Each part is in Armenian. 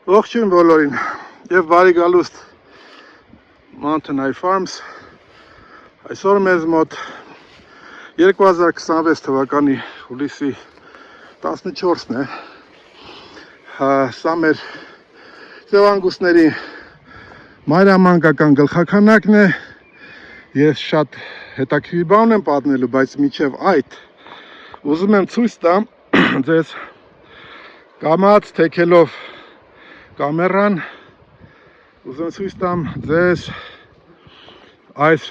Ողջույն բոլորին եւ բարի գալուստ Mountain Eye Farms. Այսօր մեզ մոտ 2026 թվականի հուլիսի 14-ն է։ Սա մեր ձևանգուստների մայրամանկական գլխաքանակն է։ Ես շատ հետաքրքիր բան եմ պատմելու, բայց մինչև այդ ուզում եմ ցույց տամ ձեզ կամած թեքելով կամերան, ուզում ցույց տամ ձեզ այս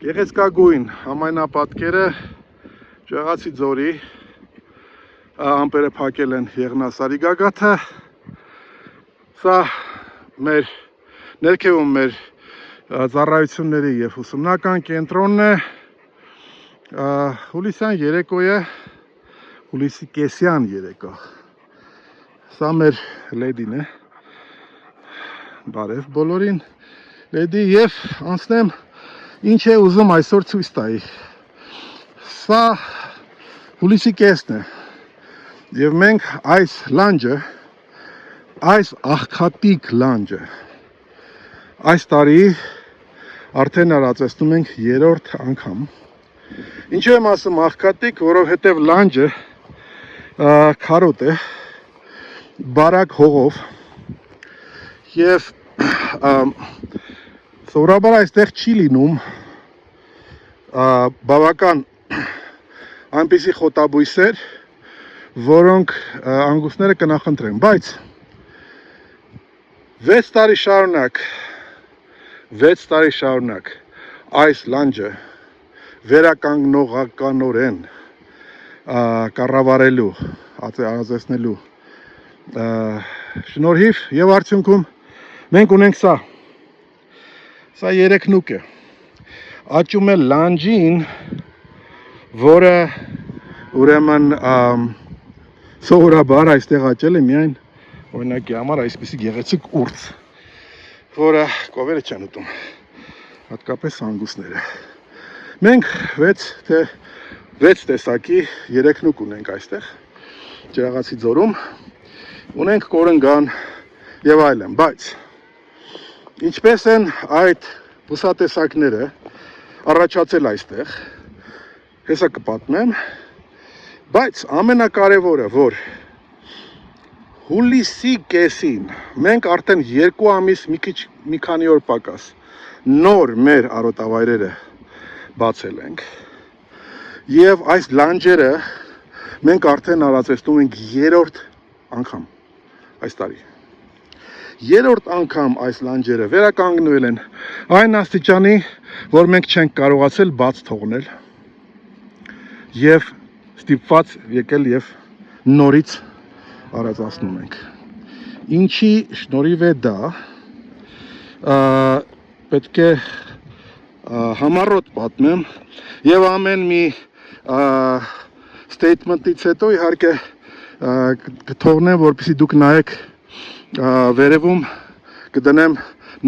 գեղեցկագույն համայնապատկերը Ճեղացի ձորի ամպերը փակել են Եղնասարի գագաթը։ Սա մեր ներքևում մեր ծառայությունների եւ ուսումնական կենտրոնն է։ Հուլիսյան երեկո է, հուլիսի կեսյան երեկո։ Սա մեր լեդին է, բարև բոլորին լեդի և անցնեմ ինչ է ուզում այսօր ցույց տայի։ Սա հուլիսի կեսն է և մենք այս լանջը, այս աղքատիկ լանջը այս տարի արդեն արածեցնում ենք 3-րդ անգամ։ Ինչու եմ ասում աղքատիկ, որովհետև լանջը քարոտ է, բարակ հողով և սովորաբար այստեղ չի լինում բավական այնպիսի խոտաբույսեր, որոնք անգուստները կնախընտրեն, բայց 6 տարի շարունակ այս լանջը վերականգնողականորեն կառավարելու, արածեցնելու շնորհիվ եւ արդյունքում մենք ունենք սա 3 նուկ է, աճում է լանջին, որը ուրեմն սովորաբար այստեղ աճել է միայն օրինակի համար այսպիսի գեղեցիկ ուրց, որը կովերը չեն ուտում, հատկապես անգուստները։ Մենք 6 տեսակի 3 նուկ ունենք այստեղ Ճեղացի ձորում, ունենք կորնգան եւ այլն, բայց ինչպես են այդ բուսատեսակները առաջացել այստեղ, հեսա կպատմեմ, բայց ամենակարևորը, որ հուլիսի կեսին մենք արդեն 2 ամիս մի քանի օր պակաս նոր մեր արոտավայրերը բացել ենք եւ այս լանջերը մենք արդեն արածեցնում ենք 3-րդ անգամ այս տարի։ 3-րդ անգամ այս լանջերը վերականգնվել են այն աստիճանի, որ մենք չենք կարողացել բաց թողնել եւ ստիպված եկել եւ նորից արածացնում ենք։ Ինչի շնորհիվ է դա, պետք է համառոտ պատմեմ եւ ամեն մի statement-ից հետո իհարկե կթողնեմ, որպեսզի դուք նայեք վերևում կդնեմ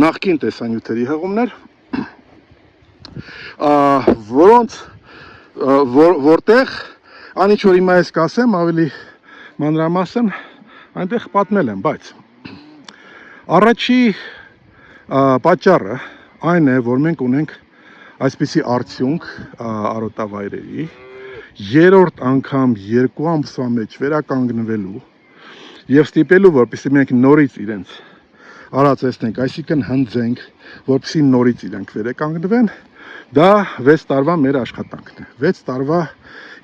նախկին տեսանյութերի հղումներ, որտեղ անիչ որ հիմա ես կասեմ ավելի մանրամասն այնտեղ պատմել եմ, բայց առաջի պատճառը այն է, որ մենք ունենք այսպիսի արդյունք արոտավայրերի 3-րդ անգամ 2 ամսվա մեջ վերականգնվելու եւ ստիպելու, որպեսզի մենք նորից իրենց արածեցնենք, այսինքն հնձենք, որպեսզի նորից իրենք վերականգնվեն, դա 6 տարվա մեր աշխատանքն է։ 6 տարվա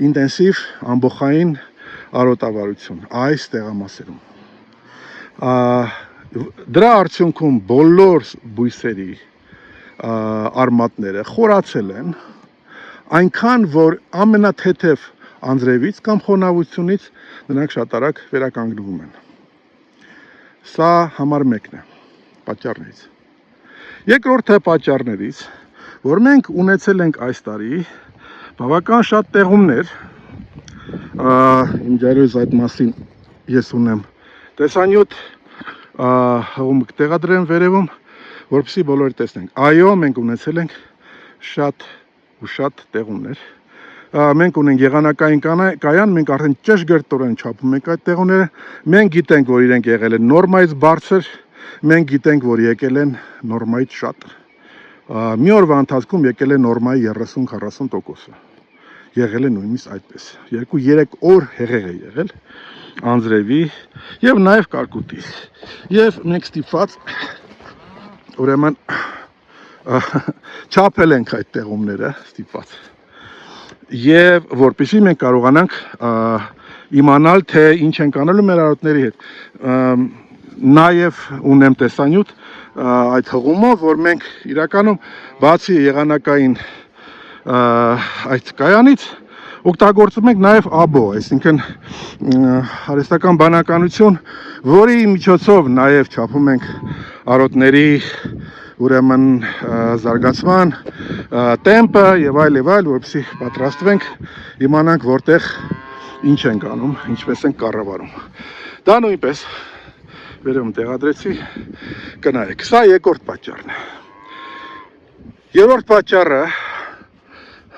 ինտենսիվ ամբողջային արոտավարություն այս տեղամասերում։ Դրա արդյունքում բոլոր բույսերի արմատները խորացել են, այնքան որ ամենաթեթև անձրևից կամ խոնավությունից նրանք շատ արագ վերականգնվում են։ Սա համար 1-ն է պատճառներից։ Երկրորդը պատճառներից, որ մենք ունեցել ենք այս տարի բավական շատ տեղումներ, իմ ջարույց այդ մասին ես ունեմ տեսանյութ, հղում կտեղադրեմ վերևում, որպեսզի բոլորը տեսնենք։ Այո, մենք ունեցել ենք շատ ու շատ տեղումներ, մենք ունենք եղանակային կայան, մենք արդեն ճշգրտորեն չափում ենք այդ տեղումները, մենք գիտենք, որ իրենք եղել են նորմայից բարձր, մենք գիտենք, որ եկել են նորմայից շատ։ Մի օրվա ընթացքում եկել է նորմայի 30-40%-ը։ Եղել է նույնիսկ այդպես։ 2-3 օր հեղեղ է եղել անձրևի եւ նաեւ կարկուտի։ Եվ մենք ստիպված ուրեմն չափել ենք այդ տեղումները ստիպված։ Եվ որպեսզի մենք կարողանանք իմանալ, թե ինչ ենք անելու մեր արոտների հետ։ Նաև ունեմ տեսանյութ այդ հղումով, որ մենք իրականում բացի եղանակային այդ կայանից օգտագործում ենք նաև աբո, այսինքն արհեստական բանականություն, որի միջոցով նաև չափում ենք արոտների ուրեմն զարգացման տեմպը եւ այլ, որպեսզի պատրաստվենք, իմանանք որտեղ ինչ ենք անում, ինչպես ենք կառավարում։ Դա նույնպես վերում տեղադրեցի, կնայեք։ Սա երկրորդ պատճառն է։ Երրորդ պատճառը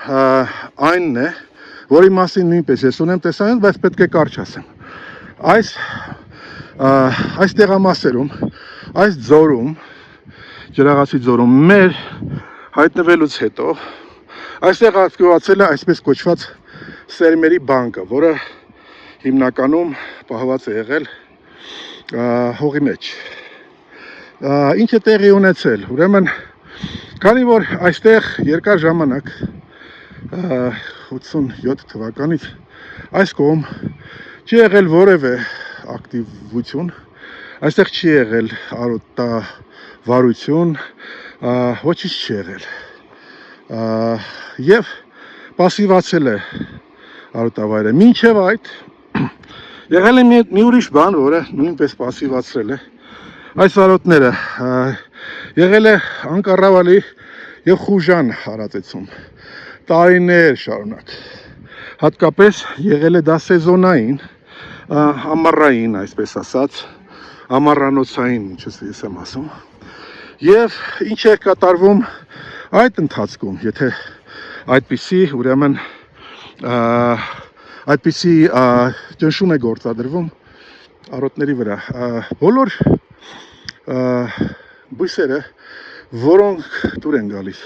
այնն է, որի մասին նույնպես ես ունեմ տեսանյութ, բայց պետք է կարճ ասեմ։ Այս տեղամասերում, այս ձորում, Ջրաղացի ձորում մեր հայտնվելուց հետո այստեղ ակտիվացել է այսպես կոչված սերմերի բանկը, որը հիմնականում պահված է եղել հողի մեջ։ Ինչ է տեղի ունեցել, ուրեմն քանի որ այստեղ երկար ժամանակ 87 թվականից այս կողմ չի եղել որևէ ակտիվություն, այստեղ չի եղել արոտավարություն, ոչինչ չի եղել։ Եվ պասիվացել է արոտավայրը։ Մինչև այդ եղել է մի ուրիշ բան, որը նույնպես պասիվացրել է այս արոտները, եղել է անկառավարելի եւ խուժան հարածեցում տարիներ շարունակ։ Հատկապես եղել է դա սեզոնային, ամառային, այսպես ասած, ամառանոցային, ինչպես ես եմ ասում։ Եվ ինչ է կատարվում այդ ընթացքում, եթե այդպիսի, ուրեմն այդպիսի ճնշում է գործադրվում արոտների վրա։ Բոլոր բույսերը, որոնք դուր են գալիս,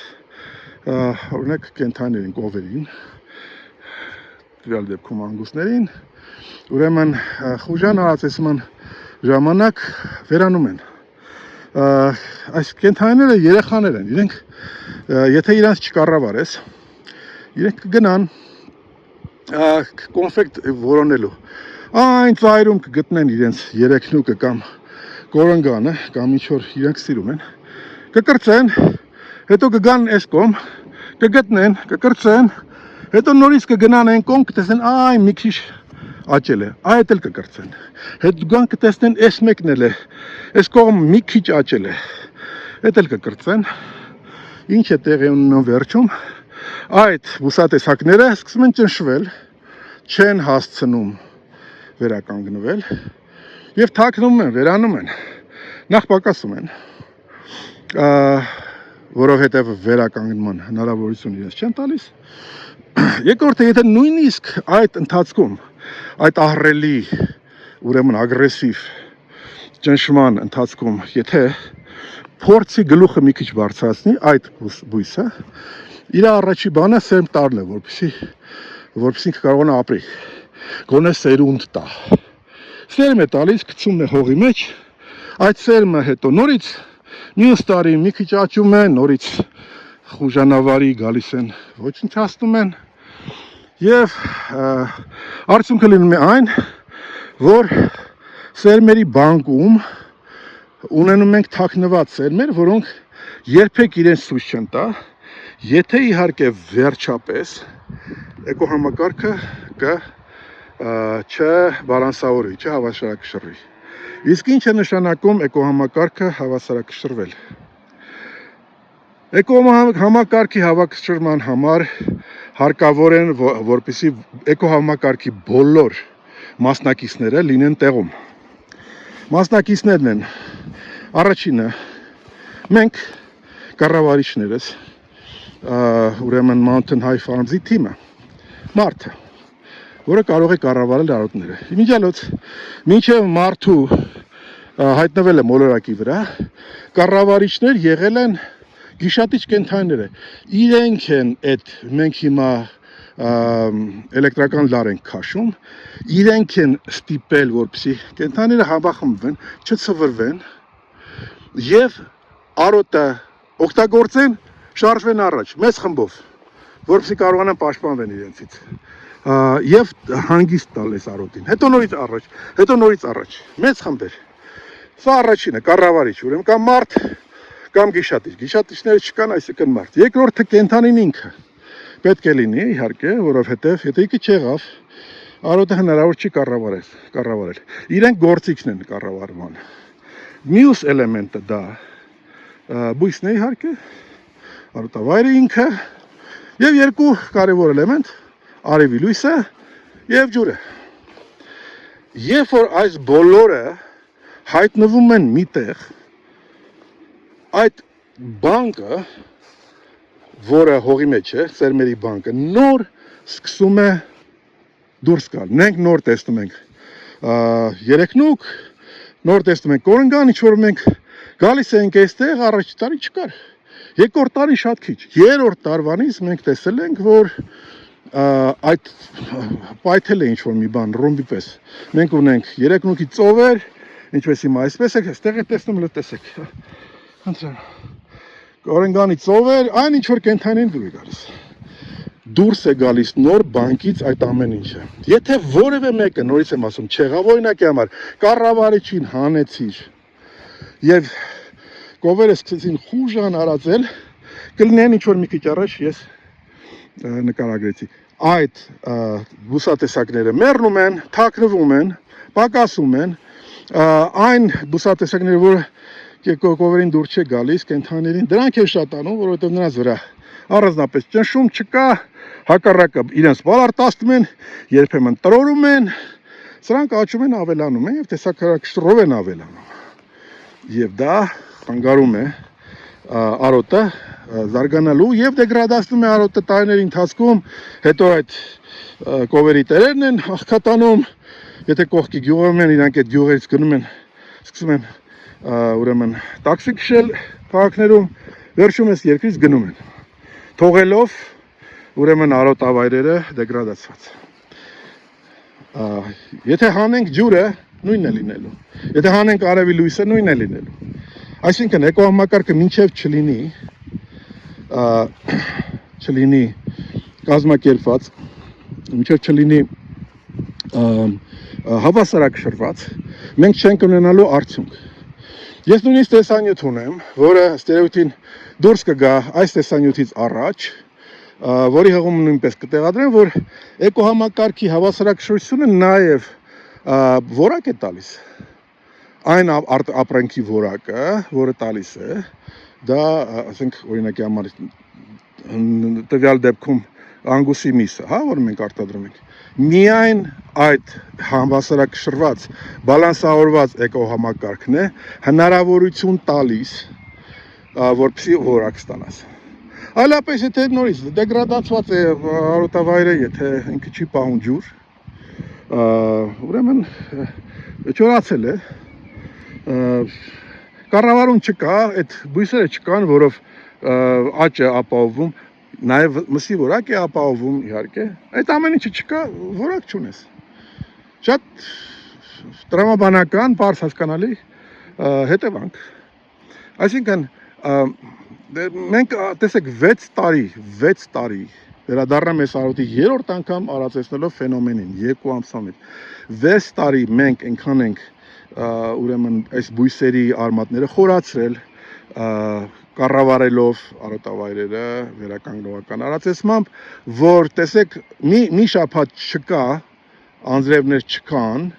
օրինակ կենդանիներին, կովերին, տվյալ դեպքում անգուսներին, ուրեմն խուժան հարածեցման ժամանակ վերանում են։ Այս կենդանիները երեխաներ են, իրենք եթե իրանց չկառավարես, իրենք կգնան կոնֆեկտ որոնելու։ Այն ծայրում կգտնեն իրենց երեքնուկը կամ կորնգանը, կամ ինչ որ իրենք սիրում են, կկրծեն, հետո կգան այս կողմ, կգտնեն, կկրծեն, հետո նորից կգնան այն կողմ, կտեսնեն, այ մի քիչ աճել է, այդ էլ կկրծեն։ Հետո գան կտեսնեն, այս մեկն էլ է, այս կողմ մի քիչ աճել է, այդ էլ կկրծեն։ Ինչ է տեղի ունենում վերջում, այդ բուսատեսակները սկսում են ճնշվել, չեն հասցնում վերականգնվել եւ թաքնում են, վերանում են, նախ պակասում են, որովհետեւ վերականգնման հնարավորություն իրենց չեն տալիս։ Երկրորդը, եթե նույնիսկ այդ ընթացքում, այդ ահռելի, ուրեմն ագրեսիվ ճնշման ընթացքում, եթե փորձի գլուխը մի քիչ բարձրացնի այդ բույսը, իր առաջի բանը սերմ տալն է, որպեսզի կարողանա ապրի, գոնե սերունդ տա։ Սերմ է տալիս, գցում է հողի մեջ, այդ սերմը հետո նորից մյուս տարի մի քիչ աճում է, նորից խուժանավարի գալիս են, ոչնչացնում են եւ արդյունքը լինում է այն, որ սերմերի բանկում ունենում ենք թաքնված սերմեր, որոնք երբեք իրենց ցույց չեն տա, եթե իհարկե վերջապես էկոհամակարգը չբալանսավորվի, չհավասարակշռվի։ Իսկ ինչ է նշանակում էկոհամակարգը հավասարակշռվել։ Էկոհամակարգի հավասարման համար հարկավոր են, որպեսզի էկոհամակարգի բոլոր մասնակիցները լինեն տեղում։ Մասնակիցներն են առաջինը մենք կառավարիչներս, ուրեմն Mountain High Farms-ի թիմը, Մարդը, որը կարող է կառավարել արոտները։ Իմիջիալոց մինչև մարդու հայտնվել է մոլորակի վրա, կառավարիչներ եղել են գիշատիչ կենդանիները։ Իրենք են այդ մենք հիմա էլեկտրական լար ենք քաշում, իրենք են ստիպել, որպեսզի կենդանիները համախմբվեն, չցվրվեն եւ արոտը օգտագործեն, շարժվեն առաջ, մեծ խմբով, որպեսզի կարողանան պաշտպանվեն իրենցից եւ հանգիստ տալ այս արոտին։ Հետո նորից առաջ, մեծ խմբեր։ Սա առաջինը, կառավարիչ, ուրեմն կամ մարդ, կամ գիշատիչ։ Գիշատիչները չկան, այսինքն մարդ։ Երկրորդը կենդանին ինքը պետք է լինի, իհարկե, որովհետեւ եթե ինքը չեղավ, արոտը հնարավոր չի կառավարել։ Իրենք գործիքն են կառավարման։ Մյուս էլեմենտը դա բույսն է, իհարկե, արոտավայրը ինքը եւ երկու կարևոր էլեմենտ՝ արևի լույսը եւ ջուրը։ Երբ որ այս բոլորը հայտնվում են միտեղ, այդ բանկը, որը հողի մեջ է, սերմերի բանկը, նոր սկսում է դուրս գալ։ Մենք նոր տեսնում ենք երեքնուկ, նոր տեսնում ենք կորնգան, ինչ որ մենք գալիս ենք այստեղ, առաջ տարի չկար։ Երկրորդ տարի շատ քիչ։ Երրորդ տարվանից մենք տեսել ենք, որ այդ պայթել է ինչ որ մի բան, ռումբի պես։ Մենք ունենք երեքնուկի ծովեր, ինչպես հիմա այսպես է, այստեղ է տեսնում, տեսեք։ Խնդրեմ։ Կորնգանի ծովեր, այն ինչ որ կենդանին դուր է գալիս։ Դուրս է գալիս նոր բանկից այդ ամեն ինչը։ Եթե որևէ մեկը, նորից եմ ասում, չեղավ օրինակի համար, կառավարիչին հանեցիր եւ կովերը սկսեցին խուժան արածել, կլինեն ինչ որ մի քիչ առաջ ես նկարագրեցի։ Այդ բուսատեսակները մեռնում են, թաքնվում են, պակասում են, այն բուսատեսակները, որ կովերին դուր չէ գալիս կենդանիներին, դրանք են շատանում, որովհետև նրանց վրա առանձնապես ճնշում չկա, հակառակը իրենց բալարտացնում են, երբեմն տրորում են, սրանք աճում են, ավելանում են եւ տեսակարակշռով են ավելանում։ Եվ դա խանգարում է արոտը զարգանալու եւ դեգրադացնում է արոտը տարիների ընթացքում, հետո այդ կովերի տերերն են աղքատանում, եթե կողքի գյուղում են, իրանք այդ գյուղերից գնում են, սկսում են ուրեմն տաքսի քշել քաղաքներում, վերջում էս երկրից գնում են, թողելով ուրեմն արոտավայրերը դեգրադացված։ Եթե հանենք ջուրը, նույնն է լինելու։ Եթե հանենք արևի լույսը, նույնն է լինելու։ Այսինքն էկոհամակարգը մինչև չլինի կազմակերպված, մինչև չլինի հավասարակշռված, մենք չենք ունենալու արդյունք։ Ես նույնիսկ տեսանյութ ունեմ, որը ստերեոտին դուրս կգա այս տեսանյութից առաջ, որի հղումը նույնպես կտեղադրեմ, որ էկոհամակարգի հավասարակշռությունը նաև որակ է տալիս։ Այն ապրանքի որակը, որը տալիս է, դա, ասենք, օրինակի համար տվյալ դեպքում անգուսի միսը, հա, որ մենք արտադրում ենք, միայն այդ հավասարակշռված, բալանսավորված էկոհամակարգն է հնարավորություն տալիս, որպեսզի որակ ստանաս։ Այլապես եթե նորից դեգրադացված է արոտավայրը, եթե ինքը չի պահում ջուր, ուրեմն չորացել է, կառավարում չկա, այդ բույսերը չկան, որով աճ է ապահովում, նաև մսի որակ է ապահովում, իհարկե, այդ ամեն ինչը չկա, որակ չունես։ Շատ տրամաբանական, պարզ հասկանալի հետևանք։ Այսինքն, մենք տեսեք 6 տարի վերադառնամ այս արոտի երրորդ անգամ արածեցնելով ֆենոմենին, 2 ամսվա մեջ։ 6 տարի մենք այնքան ենք ուրեմն այս բույսերի արմատները խորացրել, կառավարելով արոտավայրերը վերականգնողական արածեցմամբ, որ տեսեք մի շաբաթ չկա, անձրևներ չկան,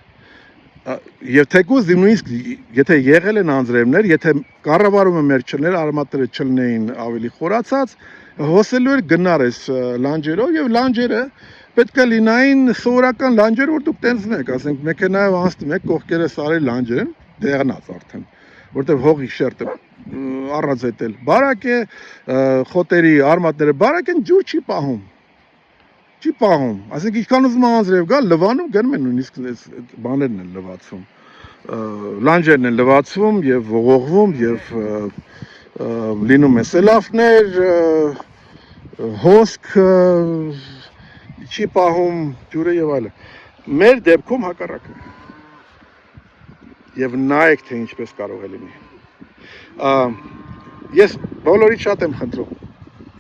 եւ թեկուզ նույնիսկ եթե եղել են անձրևներ, եթե կառավարումը մեր չլներ, արմատները չլնեին ավելի խորացած, հոսելու էր գնար այս լանջերով եւ լանջերը պետք է լինային սովորական լանջեր, որ դուք տենցում եք, ասենք մեքենայով անցնում եք, կողքերը սարել լանջեր են, դեղնած արդեն, որտեղ հողի շերտը առանձետել բարակ է, խոտերի արմատները բարակ են, ջուր չի պահում։ Չի պահում, ասենք ինչքան ուզում անձրև գա, լվանում գնում են նույնիսկ այս բաներն են լվացվում, լանջերն են լվացվում եւ ողողվում եւ լինում են սելավներ, հոսք, չի պահում ջուրը եւ այլն։ Մեր դեպքում հակառակը։ Եվ նայեք թե ինչպես կարող է լինի։ Ես բոլորից շատ եմ խնդրում,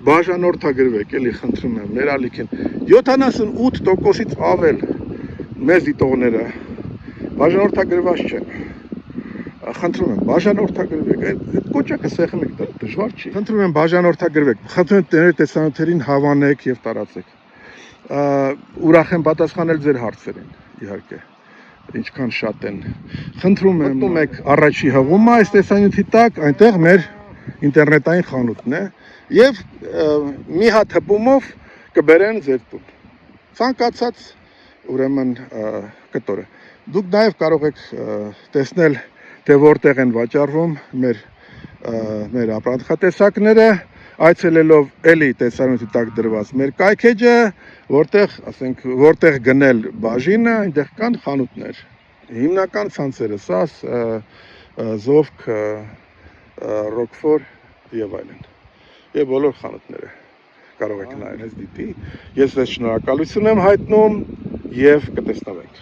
բաժանորդագրվեք, էլի խնդրում եմ, մեր ալիքին 78%-ից ավել մեր դիտողները բաժանորդագրված չեն։ Խնդրում եմ, բաժանորդագրվեք, այդ կոճակը սեղմեք, դա դժվար չի։ Խնդրում եմ, բաժանորդագրվեք, խնդրում եմ տերեր տեսանյութերին հավանեք եւ տարածեք։ Ուրախ եմ պատասխանել ձեր հարցերին, իհարկե, ինչքան շատ են։ Խնդրում եմ, մտնում եք առաջի հղումը այս տեսանյութի տակ, այնտեղ մեր ինտերնետային խանութն է եւ մի հատ հպումով կբերեն ձեր տուն։ Ցանկացած ուրեմն կտորը։ Դուք նաեւ կարող եք տեսնել թե որտեղ են վաճառվում մեր ապրանքատեսակները, այցելելով էլի տեսանյութի տակ դրված մեր կայքեջը, որտեղ գնել բաժինը, այնտեղ կան խանութներ։ Հիմնական ցանցերը սաս, զովք, ռոկֆոր եւ այլն։ Եվ բոլոր խանութները կարող եք նայել, ես դիտի։ Ես ձեզ շնորհակալություն եմ հայտնում եւ կտեսնվենք։